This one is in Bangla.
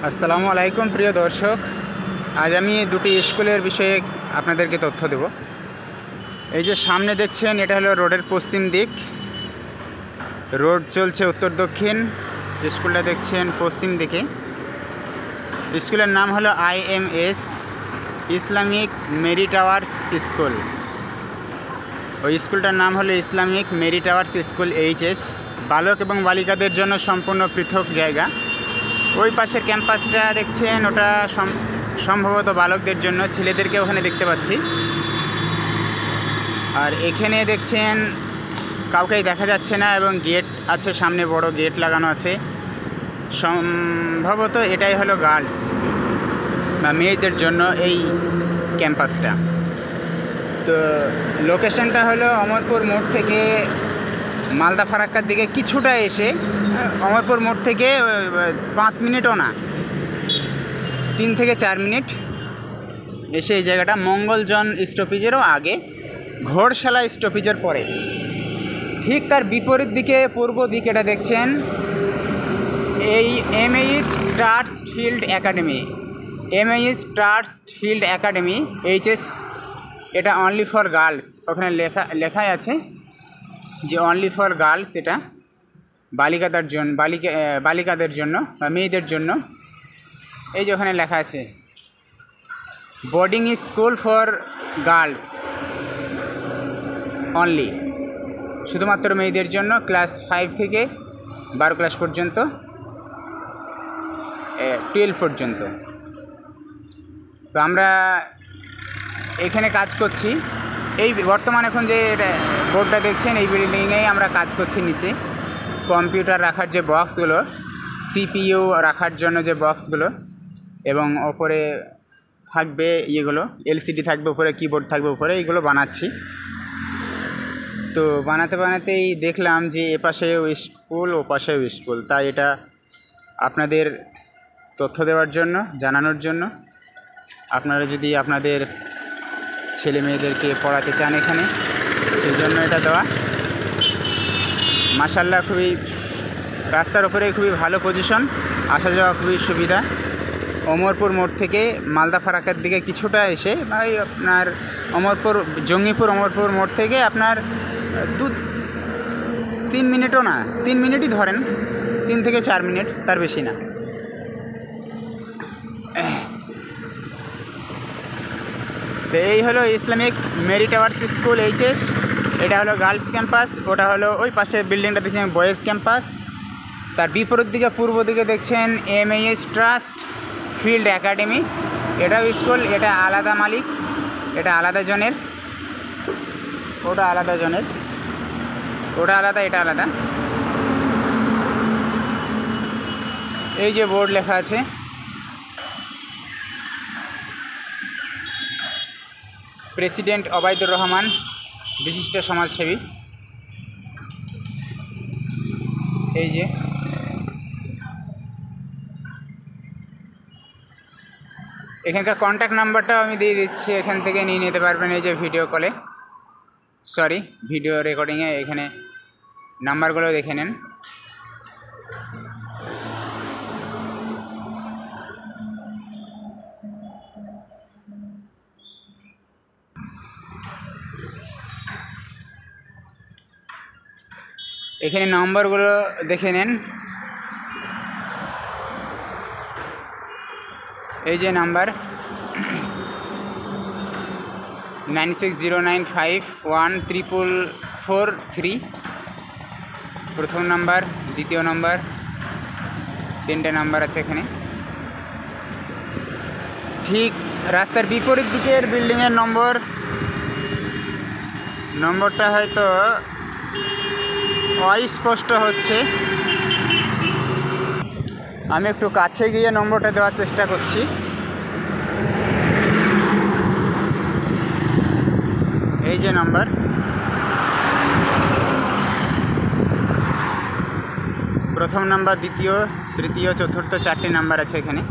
আসসালামু আলাইকুম প্রিয় দর্শক। আজ আমি দুটি স্কুলের বিষয়ে আপনাদেরকে তথ্য দেব। এই যে সামনে দেখছেন, এটা হলো রোডের পশ্চিম দিক। রোড চলছে উত্তর দক্ষিণ। স্কুলটা দেখছেন পশ্চিম দিকে। স্কুলের নাম হলো IMS Islamic Mary towers school. ওই স্কুলটার নাম হলো Islamic Mary towers school HS। বালক এবং বালিকাদের জন্য সম্পূর্ণ পৃথক জায়গা। ওই পাশের ক্যাম্পাসটা দেখছেন, ওটা সম্ভবত বালকদের জন্য, ছেলেদেরকে ওখানে দেখতে পাচ্ছি। আর এখানে দেখছেন কাউকেই দেখা যাচ্ছে না, এবং গেট আছে, সামনে বড় গেট লাগানো আছে। সম্ভবত এটাই হলো গার্লস বা মেয়েদের জন্য এই ক্যাম্পাসটা। তো লোকেশনটা হলো অমরপুর মোড় থেকে মালদা ফারাক্কার দিকে কিছুটা এসে, অমরপুর মোড় থেকে 5 মিনিটও না, 3 থেকে 4 মিনিট এসে এই জায়গাটা মঙ্গলজন স্টপেজেরও আগে, ঘোড়শালা স্টপেজের পরে। ঠিক তার বিপরীত দিকে পূর্ব দিক, এটা দেখছেন এই MAH Starsfield academy. MAH Starsfield academy HS, এটা অনলি ফর গার্লস। ওখানে লেখাই আছে যে অনলি ফর গার্লস, এটা বালিকাদের জন্য বা মেয়েদের জন্য। এই যে ওখানে লেখা আছে boarding school for girls only, শুধুমাত্র মেয়েদের জন্য, ক্লাস 5 থেকে 12 ক্লাস পর্যন্ত, 12 পর্যন্ত। তো আমরা এখানে কাজ করছি। এই বর্তমানে এখন যে বোর্ডটা দেখছেন, এই বিল্ডিংয়েই আমরা কাজ করছি। নিচে কম্পিউটার রাখার যে বক্সগুলো, CPU রাখার জন্য যে বক্সগুলো, এবং ওপরে থাকবে ইয়েগুলো, LCD থাকবে উপরে, কিবোর্ড থাকবে উপরে, এইগুলো বানাচ্ছি। তো বানাতেই দেখলাম যে এপাশেও স্কুল, ও পাশেও স্কুল। তাই এটা আপনাদের তথ্য দেওয়ার জন্য, জানানোর জন্য। আপনারা যদি আপনাদের ছেলে মেয়েদেরকে পড়াতে চান এখানে, সেই জন্য এটা দেওয়া। মাশাআল্লাহ, খুবই রাস্তার ওপরে খুবই ভালো পজিশন, আসা যাওয়া খুবই সুবিধা। অমরপুর মোড় থেকে মালদা ফারাক্কার দিকে কিছুটা এসে, ভাই আপনার জঙ্গিপুর অমরপুর মোড় থেকে আপনার 3 মিনিটও না, 3 মিনিটই ধরেন, 3 থেকে 4 মিনিট, তার বেশি না। তো এই হলো Islamic Mary towers school HS। এটা হলো গার্লস ক্যাম্পাস, ওটা হলো ওই পাশে বিল্ডিংটা দেখছেন বয়েজ ক্যাম্পাস। তার বিপরীত দিকে পূর্ব দিকে দেখছেন MAH ট্রাস্ট ফিল্ড একাডেমি, এটাও স্কুল। এটা আলাদা মালিক, এটা আলাদা জনের, ওটা আলাদা জনের, ওটা আলাদা, এটা আলাদা। এই যে বোর্ড লেখা আছে, প্রেসিডেন্ট ওবায়দুর রহমান, বিশিষ্ট সমাজসেবী। এই যে এখানকার কন্ট্যাক্ট নাম্বারটাও আমি দিয়ে দিচ্ছি, এখান থেকে নিয়ে নিতে পারবেন। এই যে ভিডিও রেকর্ডিংয়ে এখানে নাম্বারগুলো দেখে নেন। এখানে নম্বরগুলো দেখে নেন। এই যে নাম্বার 9609514443, প্রথম নাম্বার, দ্বিতীয় নাম্বার, 3টে নাম্বার আছে এখানে। ঠিক রাস্তার বিপরীত দিকের বিল্ডিংয়ের নম্বরটা হয়তো অস্পষ্ট হচ্ছে, আমি একটু কাছে গিয়ে নম্বরটা দেওয়ার চেষ্টা করছি। এই যে নাম্বার, প্রথম নাম্বার, দ্বিতীয়, তৃতীয়, চতুর্থ, 4টে নাম্বার আছে এখানে।